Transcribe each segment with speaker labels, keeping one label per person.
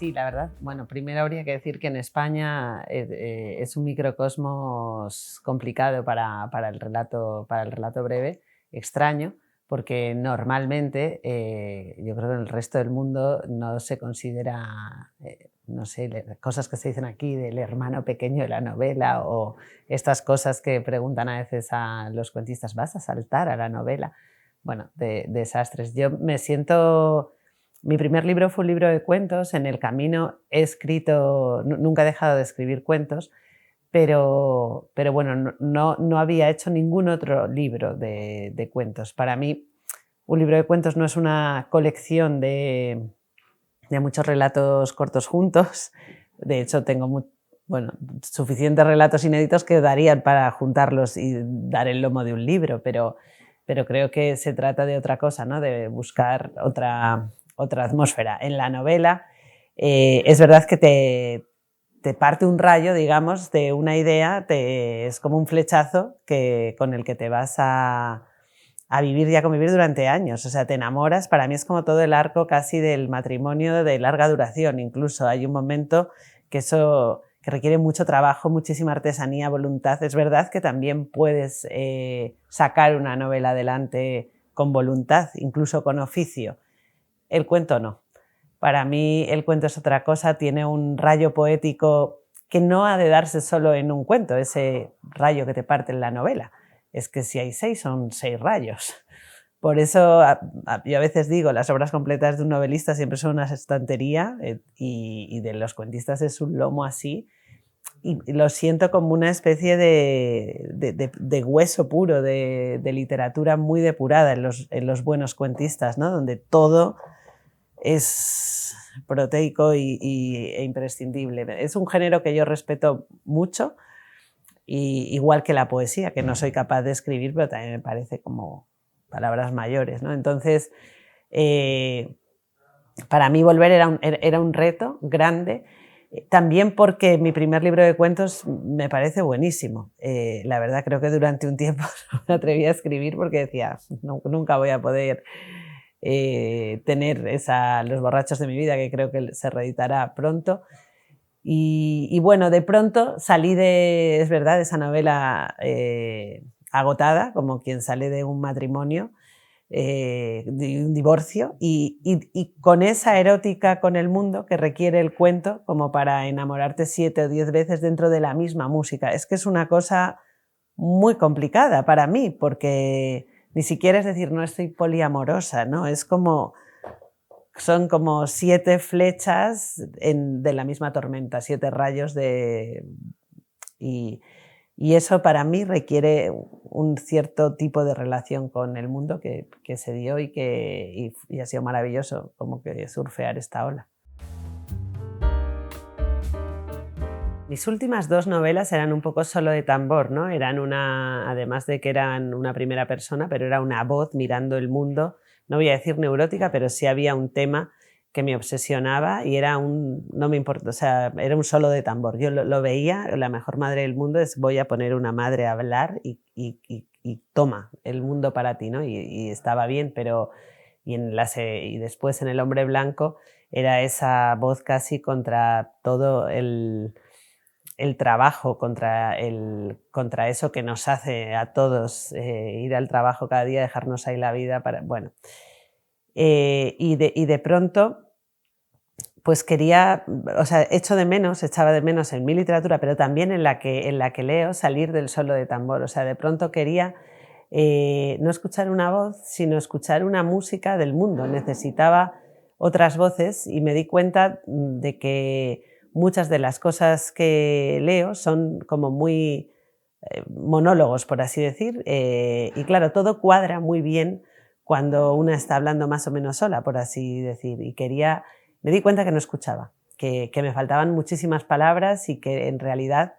Speaker 1: Sí, la verdad. Bueno, primero habría que decir que en España es un microcosmos complicado para el relato breve, extraño, porque normalmente yo creo que en el resto del mundo no se considera, no sé, cosas que se dicen aquí del hermano pequeño de la novela o estas cosas que preguntan a veces a los cuentistas, ¿vas a saltar a la novela? Bueno, desastres. Yo me siento... Mi primer libro fue un libro de cuentos. En el camino he escrito, nunca he dejado de escribir cuentos, pero bueno, no había hecho ningún otro libro de cuentos. Para mí, un libro de cuentos no es una colección de muchos relatos cortos juntos. De hecho, tengo suficientes relatos inéditos que darían para juntarlos y dar el lomo de un libro, pero creo que se trata de otra cosa, ¿no? De buscar otra atmósfera. En la novela es verdad que te parte un rayo, digamos, de una idea, es como un flechazo con el que te vas a vivir y a convivir durante años. O sea, te enamoras. Para mí es como todo el arco casi del matrimonio de larga duración. Incluso hay un momento que requiere mucho trabajo, muchísima artesanía, voluntad. Es verdad que también puedes sacar una novela adelante con voluntad, incluso con oficio. El cuento no. Para mí el cuento es otra cosa, tiene un rayo poético que no ha de darse solo en un cuento, ese rayo que te parte en la novela. Es que si hay 6, son 6 rayos. Por eso yo a veces digo, las obras completas de un novelista siempre son una estantería y de los cuentistas es un lomo así. Y lo siento como una especie de hueso puro, de literatura muy depurada en los buenos cuentistas, ¿no? Donde todo es proteico e imprescindible. Es un género que yo respeto mucho, igual que la poesía, que no soy capaz de escribir, pero también me parece como palabras mayores, ¿no? Entonces, para mí volver era un reto grande, también porque mi primer libro de cuentos me parece buenísimo. La verdad creo que durante un tiempo no me atreví a escribir porque decía, nunca voy a poder tener Los borrachos de mi vida, que creo que se reeditará pronto. Y bueno, de pronto salí es verdad, de esa novela agotada, como quien sale de un matrimonio, de un divorcio, y con esa erótica con el mundo que requiere el cuento como para enamorarte 7 o 10 veces dentro de la misma música. Es que es una cosa muy complicada para mí, porque ni siquiera es decir, no estoy poliamorosa, ¿no? Son como 7 flechas de la misma tormenta, 7 rayos y eso para mí requiere un cierto tipo de relación con el mundo que se dio y ha sido maravilloso como que surfear esta ola. Mis últimas 2 novelas eran un poco solo de tambor, ¿no? Además de que eran una primera persona, pero era una voz mirando el mundo, no voy a decir neurótica, pero sí había un tema que me obsesionaba y no me importa, o sea, era un solo de tambor. Yo lo veía, la mejor madre del mundo es voy a poner una madre a hablar y toma el mundo para ti, ¿no? Y estaba bien, pero y después en El hombre blanco era esa voz casi contra todo el trabajo, contra eso que nos hace a todos ir al trabajo cada día, dejarnos ahí la vida para... Bueno, y de pronto pues echaba de menos en mi literatura, pero también en la que leo, salir del solo de tambor. O sea, de pronto quería no escuchar una voz, sino escuchar una música del mundo. Necesitaba otras voces y me di cuenta de que muchas de las cosas que leo son como muy monólogos, por así decir, y claro, todo cuadra muy bien cuando una está hablando más o menos sola, por así decir, me di cuenta que no escuchaba, que me faltaban muchísimas palabras y que en realidad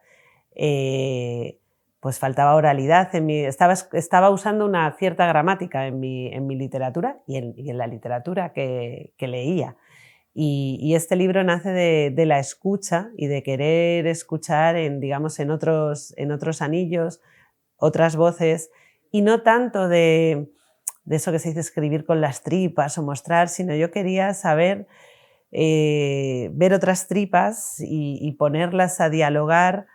Speaker 1: pues faltaba oralidad. Estaba usando una cierta gramática en mi literatura y en la literatura que leía. Y este libro nace de la escucha y de querer escuchar en otros anillos, otras voces, y no tanto de eso que se dice escribir con las tripas o mostrar, sino yo quería saber ver otras tripas y ponerlas a dialogar,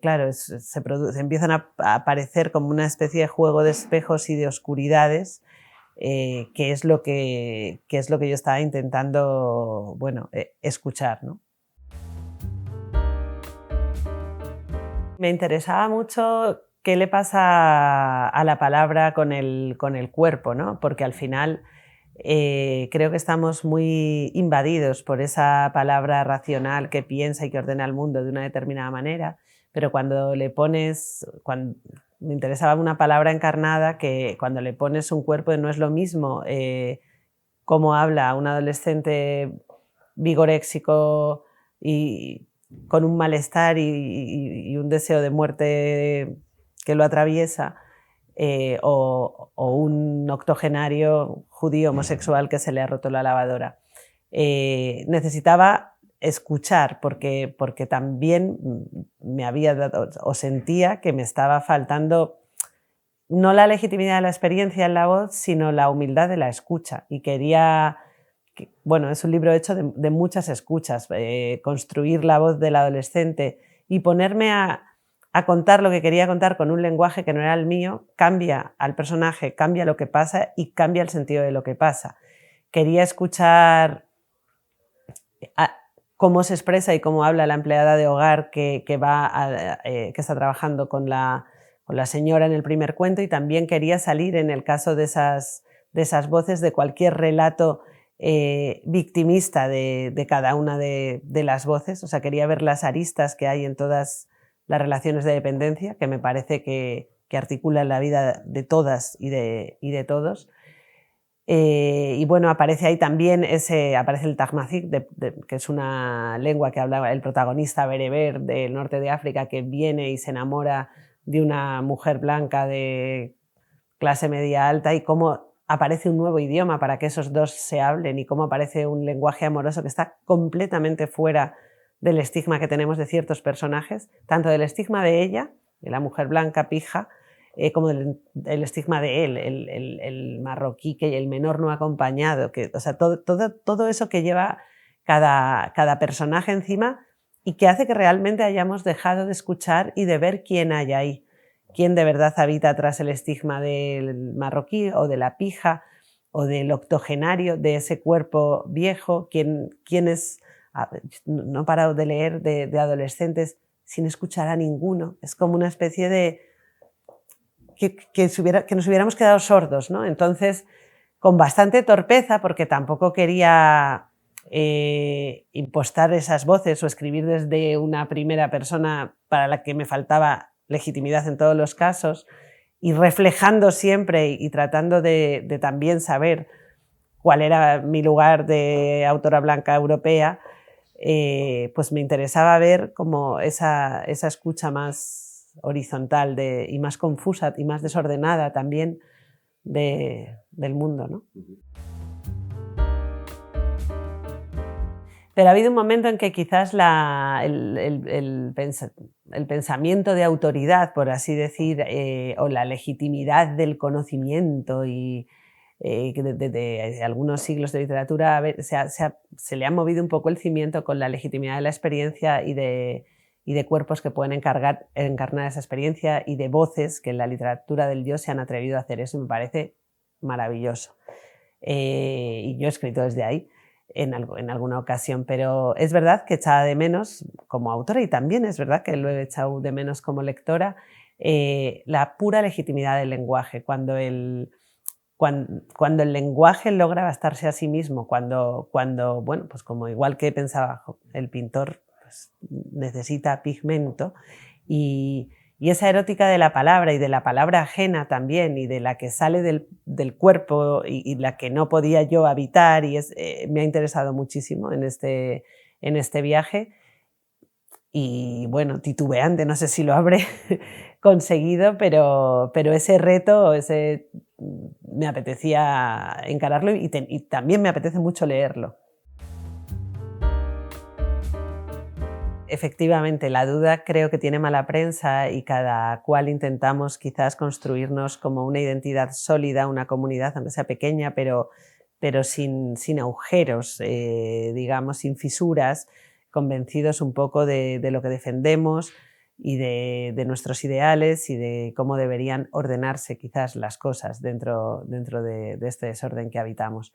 Speaker 1: claro, se empiezan a aparecer como una especie de juego de espejos y de oscuridades, que es lo que yo estaba intentando, bueno, escuchar, ¿no? Me interesaba mucho qué le pasa a la palabra con el cuerpo, ¿no? Porque al final creo que estamos muy invadidos por esa palabra racional que piensa y que ordena el mundo de una determinada manera, pero cuando le pones, me interesaba una palabra encarnada que cuando le pones un cuerpo no es lo mismo cómo habla un adolescente vigoréxico y con un malestar y un deseo de muerte que lo atraviesa, o un octogenario judío homosexual que se le ha roto la lavadora. Necesitaba escuchar porque también me había dado o sentía que me estaba faltando no la legitimidad de la experiencia en la voz, sino la humildad de la escucha. Y quería, bueno, es un libro hecho de muchas escuchas, construir la voz del adolescente y ponerme a contar lo que quería contar con un lenguaje que no era el mío, cambia al personaje, cambia lo que pasa y cambia el sentido de lo que pasa. Quería escuchar cómo se expresa y cómo habla la empleada de hogar que está trabajando con la señora en el primer cuento, y también quería salir, en el caso de esas voces, de cualquier relato victimista de cada una de las voces. O sea, quería ver las aristas que hay en todas las relaciones de dependencia, que me parece que articulan la vida de todas y de todos. Y bueno, aparece ahí también aparece el Tagmazik, que es una lengua que habla el protagonista bereber del norte de África, que viene y se enamora de una mujer blanca de clase media alta, y cómo aparece un nuevo idioma para que esos dos se hablen, y cómo aparece un lenguaje amoroso que está completamente fuera del estigma que tenemos de ciertos personajes, tanto del estigma de ella, de la mujer blanca pija, como el estigma de él, el marroquí, que el menor no acompañado, o sea, todo eso que lleva cada personaje encima, y que hace que realmente hayamos dejado de escuchar y de ver quién hay ahí, quién de verdad habita tras el estigma del marroquí o de la pija o del octogenario, de ese cuerpo viejo, quién es. No he parado de leer de adolescentes sin escuchar a ninguno. Es como una especie de que nos hubiéramos quedado sordos, ¿no? Entonces, con bastante torpeza, porque tampoco quería impostar esas voces o escribir desde una primera persona para la que me faltaba legitimidad en todos los casos, y reflejando siempre y tratando de también saber cuál era mi lugar de autora blanca europea, pues me interesaba ver como esa escucha más horizontal y más confusa y más desordenada también del mundo, ¿no? Pero ha habido un momento en que quizás el pensamiento de autoridad, por así decir, o la legitimidad del conocimiento y que de algunos siglos de literatura se le ha movido un poco el cimiento con la legitimidad de la experiencia y de cuerpos que pueden encarnar esa experiencia, y de voces que en la literatura del yo se han atrevido a hacer eso. Me parece maravilloso. Y yo he escrito desde ahí en alguna ocasión, pero es verdad que echaba de menos como autora, y también es verdad que lo he echado de menos como lectora, la pura legitimidad del lenguaje, cuando el lenguaje logra bastarse a sí mismo, cuando bueno, pues como igual que pensaba el pintor, pues necesita pigmento, y esa erótica de la palabra y de la palabra ajena también, y de la que sale del cuerpo y la que no podía yo habitar, y me ha interesado muchísimo en este viaje. Y bueno, titubeante, no sé si lo habré conseguido, pero ese reto, me apetecía encararlo, y también me apetece mucho leerlo. Efectivamente, la duda creo que tiene mala prensa, y cada cual intentamos quizás construirnos como una identidad sólida, una comunidad, aunque sea pequeña, pero pero sin agujeros, digamos, sin fisuras, convencidos un poco de lo que defendemos y de nuestros ideales y de cómo deberían ordenarse quizás las cosas dentro de este desorden que habitamos.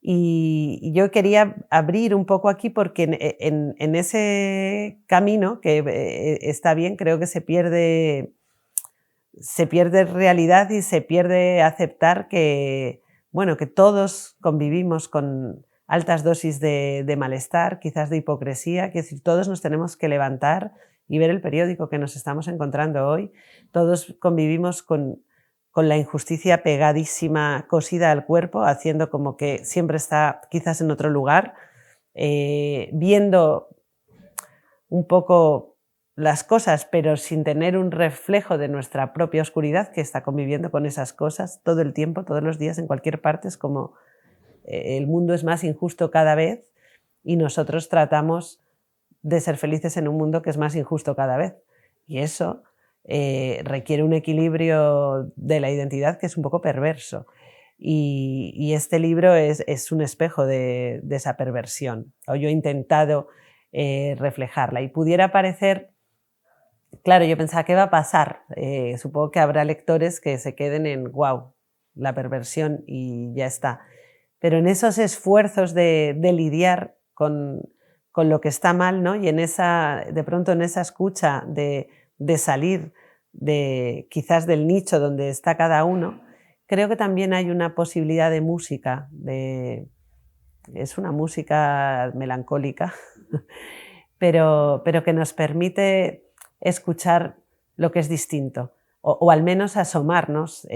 Speaker 1: Y yo quería abrir un poco aquí porque en ese camino, que está bien, creo que se pierde realidad y se pierde aceptar que, bueno, que todos convivimos con altas dosis de malestar, quizás de hipocresía, que decir, todos nos tenemos que levantar y ver el periódico que nos estamos encontrando hoy. Todos convivimos con la injusticia pegadísima, cosida al cuerpo, haciendo como que siempre está quizás en otro lugar, viendo un poco las cosas, pero sin tener un reflejo de nuestra propia oscuridad, que está conviviendo con esas cosas todo el tiempo, todos los días, en cualquier parte. Es como el mundo es más injusto cada vez y nosotros tratamos de ser felices en un mundo que es más injusto cada vez. Y eso requiere un equilibrio de la identidad que es un poco perverso. Y este libro es un espejo de esa perversión. O yo he intentado reflejarla. Y pudiera parecer, claro, yo pensaba, ¿qué va a pasar? Supongo que habrá lectores que se queden en wow, la perversión y ya está. Pero en esos esfuerzos de lidiar con lo que está mal, ¿no? Y de pronto en esa escucha de salir quizás del nicho donde está cada uno, creo que también hay una posibilidad de música, es una música melancólica, pero que nos permite escuchar lo que es distinto, o al menos asomarnos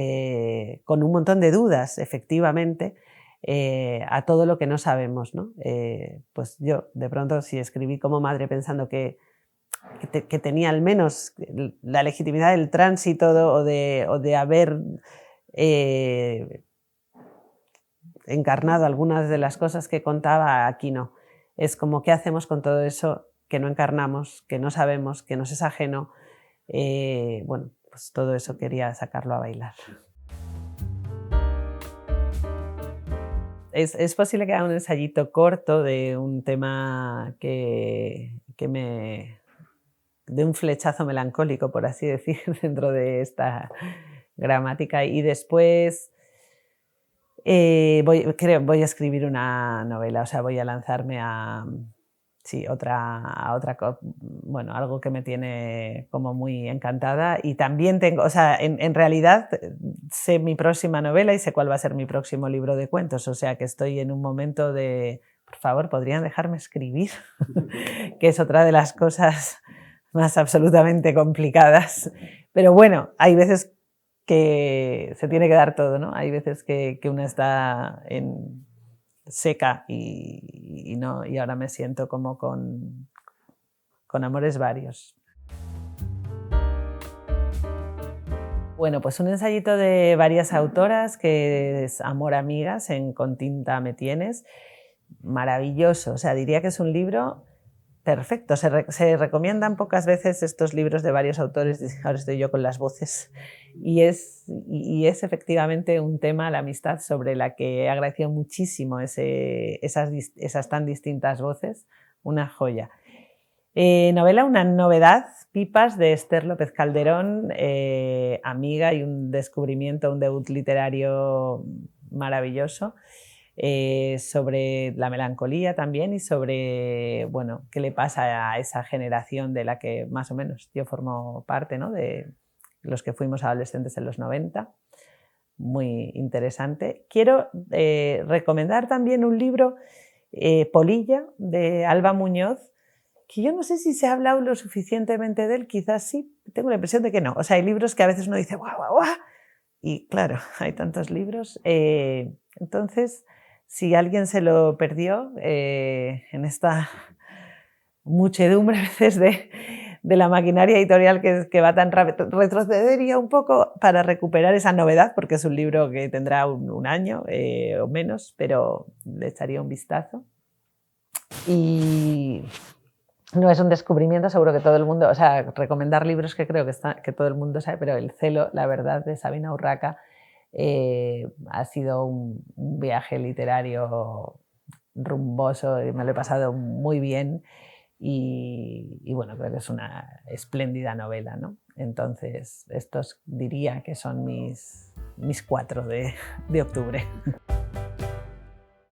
Speaker 1: con un montón de dudas, efectivamente, a todo lo que no sabemos, ¿no? Pues yo, de pronto, si escribí como madre pensando que tenía al menos la legitimidad del tránsito o de haber encarnado algunas de las cosas que contaba, aquí no. Es como, ¿qué hacemos con todo eso que no encarnamos, que no sabemos, que nos es ajeno? Bueno, pues todo eso quería sacarlo a bailar. Es posible que haga un ensayito corto de un tema que me de un flechazo melancólico, por así decir, dentro de esta gramática. Y después voy a escribir una novela, o sea, voy a lanzarme a bueno, algo que me tiene como muy encantada. Y también tengo, o sea, en realidad sé mi próxima novela y sé cuál va a ser mi próximo libro de cuentos, o sea que estoy en un momento de, por favor, ¿podrían dejarme escribir? Que es otra de las cosas más absolutamente complicadas. Pero bueno, hay veces que se tiene que dar todo, ¿no? Hay veces que una está seca y ahora me siento como con amores varios. Bueno, pues un ensayito de varias autoras, que es Amor Amigas, en Con tinta me tienes, maravilloso. O sea, diría que es un libro perfecto. Se recomiendan pocas veces estos libros de varios autores, ahora estoy yo con las voces, y es efectivamente un tema, la amistad, sobre la que he agradecido muchísimo esas tan distintas voces, una joya. Novela, una novedad, Pipas, de Esther López Calderón, amiga, y un descubrimiento, un debut literario maravilloso. Sobre la melancolía también y sobre, bueno, qué le pasa a esa generación de la que más o menos yo formo parte, ¿no? De los que fuimos adolescentes en los 90. Muy interesante. Quiero recomendar también un libro, Polilla, de Alba Muñoz, que yo no sé si se ha hablado lo suficientemente de él, quizás sí, tengo la impresión de que no. O sea, hay libros que a veces uno dice, guau, guau, guau, y claro, hay tantos libros. Entonces, si alguien se lo perdió en esta muchedumbre a veces de la maquinaria editorial que va tan rápido, retrocedería un poco para recuperar esa novedad, porque es un libro que tendrá un año o menos, pero le echaría un vistazo. Y no es un descubrimiento, seguro que todo el mundo, o sea, recomendar libros que creo que todo el mundo sabe, pero El celo, la verdad, de Sabina Urraca, Ha sido un viaje literario rumboso y me lo he pasado muy bien y bueno, creo que es una espléndida novela, ¿no? Entonces, estos diría que son mis 4 de octubre.